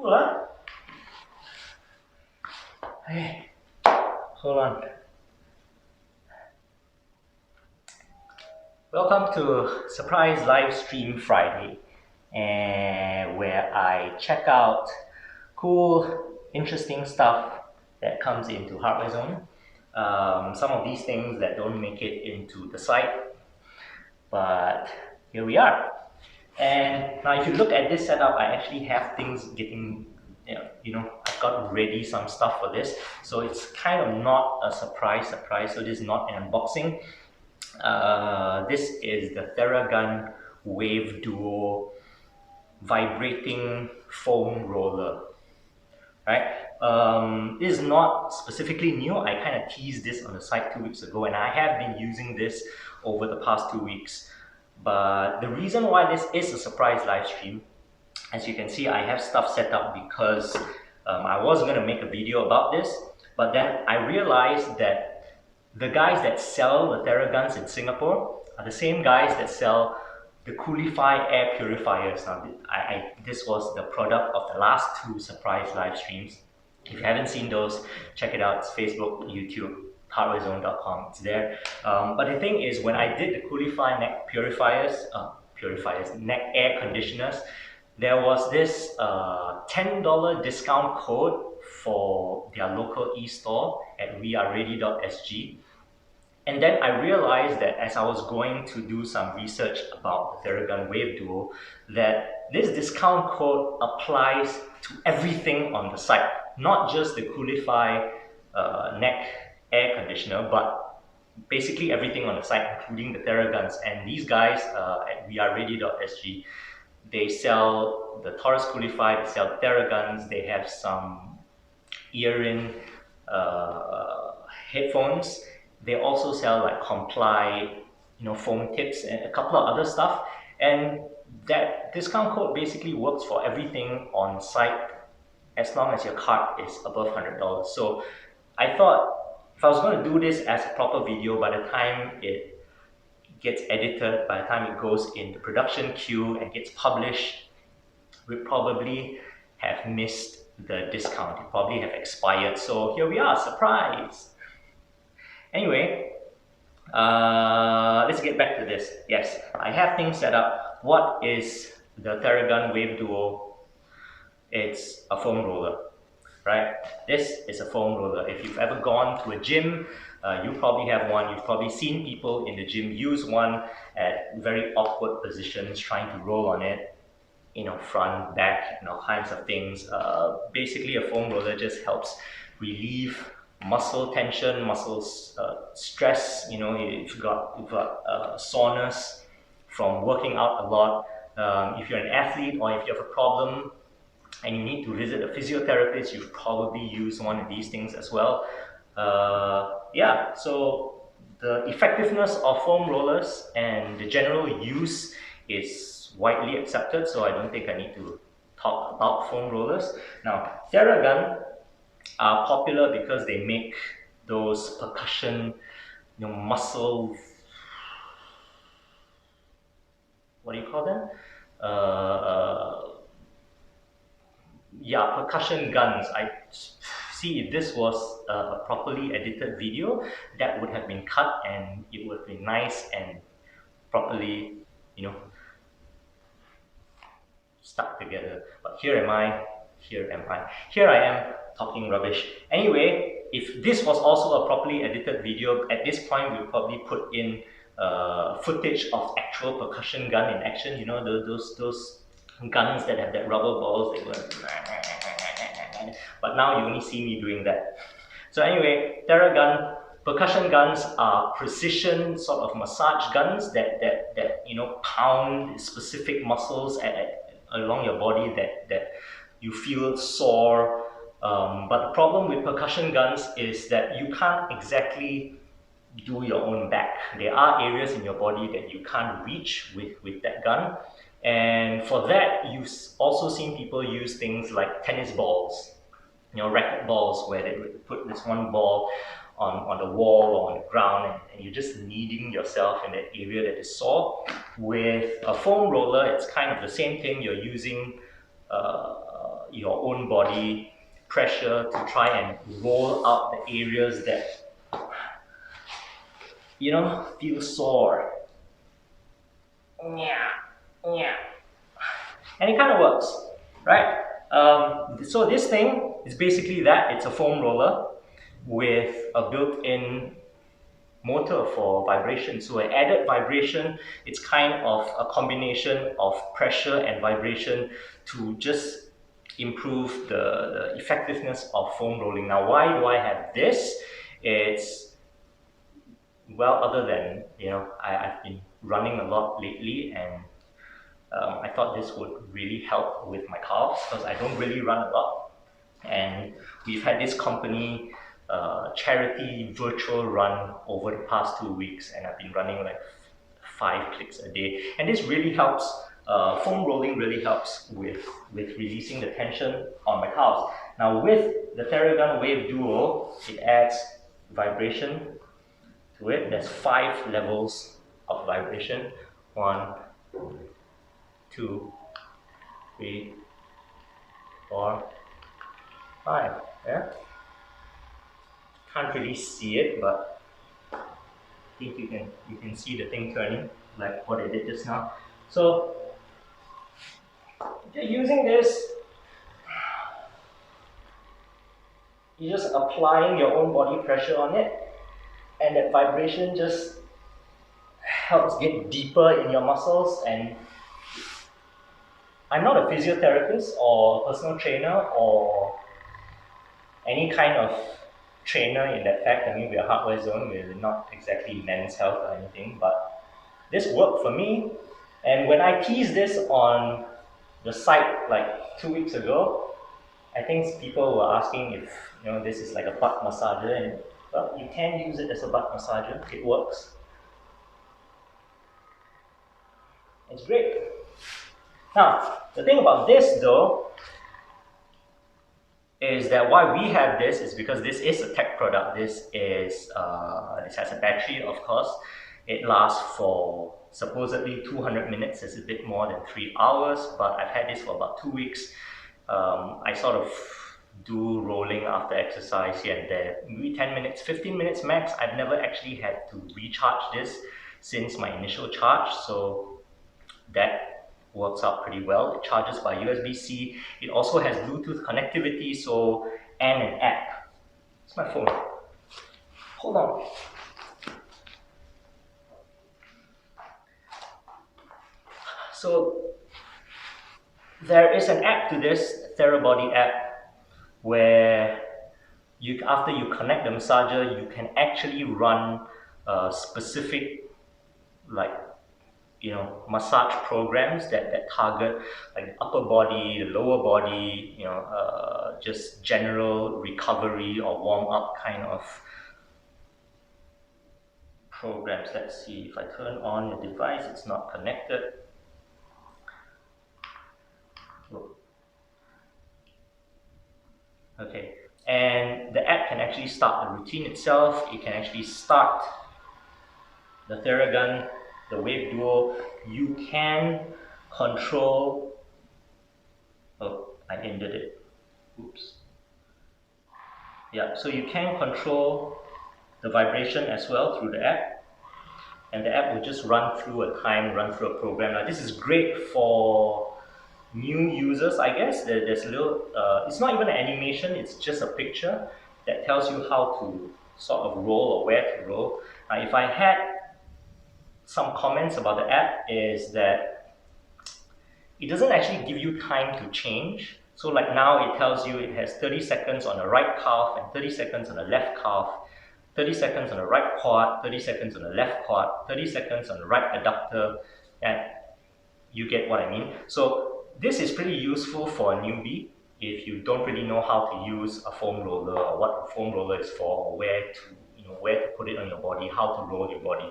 Hold on. Hey, hold on. Welcome to Surprise Live Stream Friday, and where I check out cool, interesting stuff that comes into HardwareZone. Some of these things that don't make it into the site, but here we are. And now if you look at this setup, I actually have things getting, I've got ready some stuff for this. So it's kind of not a surprise. So this is not an unboxing. This is the Theragun Wave Duo Vibrating Foam Roller. Right? This is not specifically new. I kind of teased this on the site 2 weeks ago, and I have been using this over the past 2 weeks. But the reason why this is a surprise live stream, as you can see, I have stuff set up because I was going to make a video about this, but then I realized that the guys that sell the Theraguns in Singapore are the same guys that sell the Coolify air purifiers. Now, this was the product of the last 2 surprise live streams. If you haven't seen those, check it out. It's Facebook, YouTube, HardwareZone.com. It's there. But the thing is, when I did the Coolify neck neck air conditioners, there was this $10 discount code for their local e-store at weareready.sg. And then I realized that as I was going to do some research about the Theragun Wave Duo, that this discount code applies to everything on the site, not just the Coolify neck air conditioner, but basically everything on the site, including the Theraguns. And these guys at weareready.sg, they sell the Taurus Coolify, they sell Theraguns, they have some earring headphones. They also sell like Comply, foam tips and a couple of other stuff. And that discount code basically works for everything on site as long as your cart is above $100. So I thought if I was going to do this as a proper video, by the time it gets edited, by the time it goes in the production queue and gets published, we probably have missed the discount. It probably have expired. So here we are, surprise. Anyway, let's get back to this. Yes, I have things set up. What is the Theragun Wave Duo? It's a foam roller, right? This is a foam roller. If you've ever gone to a gym, you probably have one. You've probably seen people in the gym use one at very awkward positions, trying to roll on it, front, back, all kinds of things. Basically, a foam roller just helps relieve muscle tension, muscles stress. If you've got soreness from working out a lot, if you're an athlete or if you have a problem and you need to visit a physiotherapist, you've probably used one of these things as well. Yeah, so the effectiveness of foam rollers and the general use is widely accepted, so I don't think I need to talk about foam rollers. Now, Theragun are popular because they make those percussion, muscle, what do you call them? Percussion guns. I see, if this was a properly edited video, that would have been cut and it would be nice and properly, stuck together. But here I am talking rubbish. Anyway, if this was also a properly edited video, at this point we'll probably put in footage of actual percussion gun in action. Those guns that have that rubber balls. They go, but now you only see me doing that. So anyway, Theragun percussion guns are precision sort of massage guns that pound specific muscles along your body that you feel sore. But the problem with percussion guns is that you can't exactly do your own back. There are areas in your body that you can't reach with that gun. And for that, you've also seen people use things like tennis balls, racket balls, where they put this one ball on the wall or on the ground, and you're just kneading yourself in that area that is sore. With a foam roller, it's kind of the same thing. You're using your own body pressure to try and roll out the areas that, you know, feel sore. Yeah, yeah. And it kind of works, right? So this thing is basically that. It's a foam roller with a built-in motor for vibration. So an added vibration, it's kind of a combination of pressure and vibration to just improve the effectiveness of foam rolling. Now, why do I have this? It's, well, other than, you know, I've been running a lot lately, and I thought this would really help with my calves because I don't really run a lot. And we've had this company charity virtual run over the past 2 weeks, and I've been running like 5 clicks a day. And this really helps, foam rolling really helps with releasing the tension on my calves. Now with the Theragun Wave Duo, it adds vibration to it. There's 5 levels of vibration. 1, 2, 3, 4, 5. Yeah? Can't really see it, but I think you can see the thing turning like what I did just now. So if you're using this, you're just applying your own body pressure on it, and that vibration just helps get deeper in your muscles. And I'm not a physiotherapist or a personal trainer or any kind of trainer in that fact. I mean, we're HardwareZone, we're not exactly men's health or anything, but this worked for me. And when I teased this on the site like 2 weeks ago, I think people were asking if, you know, this is like a butt massager, and well, you can use it as a butt massager. It works. It's great. Now, the thing about this though is that why we have this is because this is a tech product. This is this has a battery, of course. It lasts for supposedly 200 minutes. It's a bit more than 3 hours, but I've had this for about 2 weeks. I sort of do rolling after exercise here and there, maybe 10 minutes, 15 minutes max. I've never actually had to recharge this since my initial charge, so that works out pretty well. It charges by USB-C. It also has Bluetooth connectivity, so, and an app. It's my phone. Hold on. So there is an app to this, Therabody app, where you, after you connect the massager, you can actually run specific, like, you know, massage programs that target like the upper body, the lower body, you know, just general recovery or warm up kind of programs. Let's see, if I turn on the device, it's not connected. Okay, and the app can actually start the routine itself. It can actually start the Theragun, the Wave Duo. You can control, oh, I ended it, oops. Yeah, so you can control the vibration as well through the app, and the app will just run through a program. Now this is great for new users, I guess. There's a little, it's not even an animation, it's just a picture that tells you how to sort of roll or where to roll. Now if I had some comments about the app is that it doesn't actually give you time to change. So like now it tells you it has 30 seconds on the right calf and 30 seconds on the left calf, 30 seconds on the right quad, 30 seconds on the left quad, 30 seconds on the right adductor, and you get what I mean. So this is pretty useful for a newbie if you don't really know how to use a foam roller or what a foam roller is for, or where to put it on your body, how to roll your body.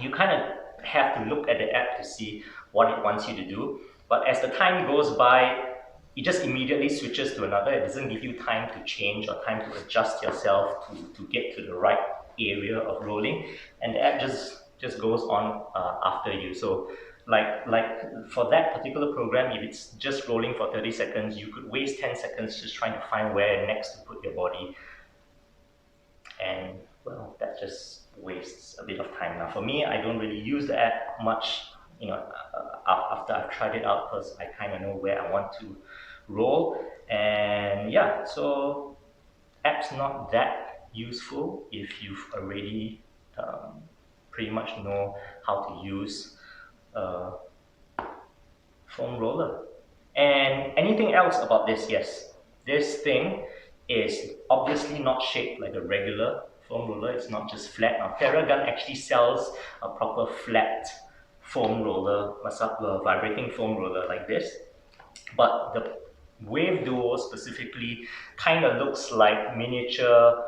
You kind of have to look at the app to see what it wants you to do. But as the time goes by, it just immediately switches to another. It doesn't give you time to change or time to adjust yourself to get to the right area of rolling. And the app just goes on after you. So Like for that particular program, if it's just rolling for 30 seconds, you could waste 10 seconds just trying to find where next to put your body. And well, that just wastes a bit of time. Now for me, I don't really use the app much, after I've tried it out, because I kind of know where I want to roll. And yeah, so app's not that useful if you've already pretty much know how to use a foam roller. And anything else about this? Yes, this thing is obviously not shaped like a regular foam roller. It's not just flat. Now Theragun actually sells a proper flat foam roller, a vibrating foam roller like this. But the Wave Duo specifically kind of looks like miniature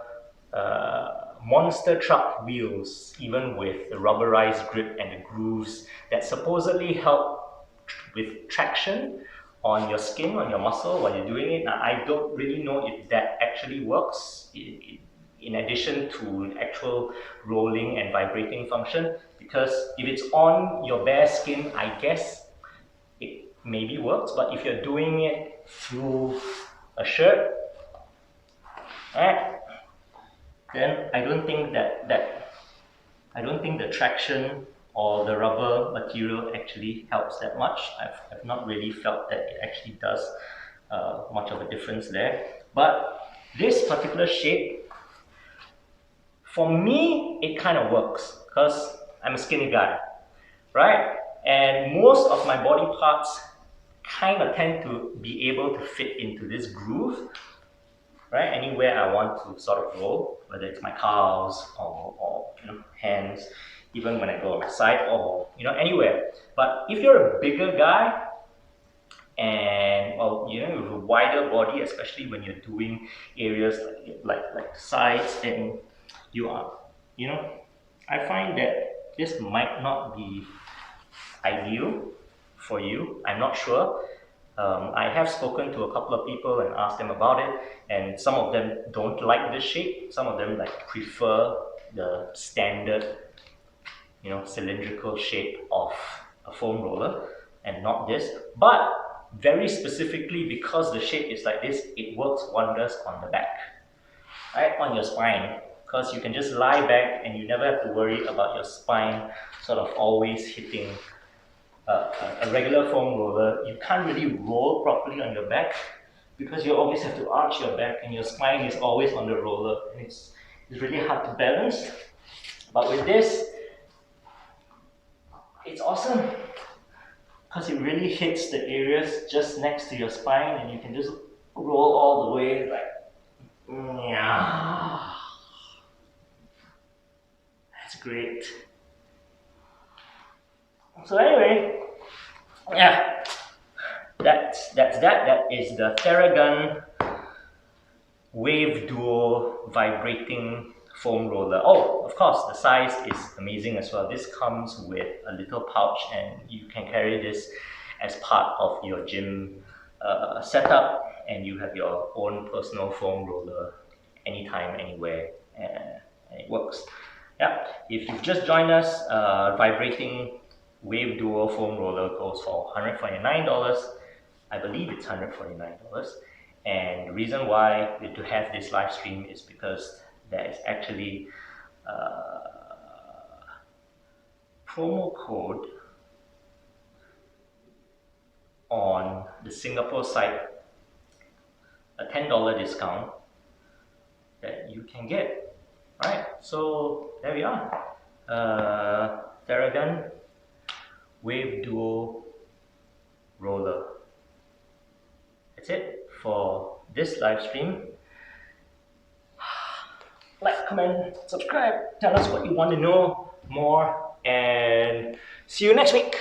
monster truck wheels, even with the rubberized grip and the grooves that supposedly help with traction on your skin, on your muscle while you're doing it. Now, I don't really know if that actually works in addition to actual rolling and vibrating function, because if it's on your bare skin, I guess it maybe works, but if you're doing it through a shirt, right, then I don't think I don't think the traction or the rubber material actually helps that much. I've not really felt that it actually does much of a difference there. But this particular shape, for me, it kind of works because I'm a skinny guy, right? And most of my body parts kind of tend to be able to fit into this groove, right? Anywhere I want to sort of roll, whether it's my calves or hands, even when I go on my side or anywhere. But if you're a bigger guy and with a wider body, especially when you're doing areas like sides, and I find that this might not be ideal for you. I'm not sure. I have spoken to a couple of people and asked them about it, and some of them don't like this shape. Some of them prefer the standard, cylindrical shape of a foam roller and not this. But very specifically, because the shape is like this, it works wonders on the back, right, on your spine, because you can just lie back and you never have to worry about your spine sort of always hitting a regular foam roller. You can't really roll properly on your back because you always have to arch your back and your spine is always on the roller, and it's really hard to balance. But with this, it's awesome because it really hits the areas just next to your spine, and you can just roll all the way that's great. So anyway, yeah, that's that. That is the Theragun Wave Duo vibrating foam roller. Oh, of course, the size is amazing as well. This comes with a little pouch, and you can carry this as part of your gym setup, and you have your own personal foam roller anytime, anywhere, and it works. Yeah, if you've just joined us, Vibrating Wave Duo foam roller goes for $149. I believe it's $149. And the reason why to have this live stream is because there is actually a promo code on the Singapore site, a $10 discount that you can get, right? So there we are. Theragun Wave Duo roller. That's it for this live stream. Like, comment, subscribe, tell us what you want to know more, and see you next week.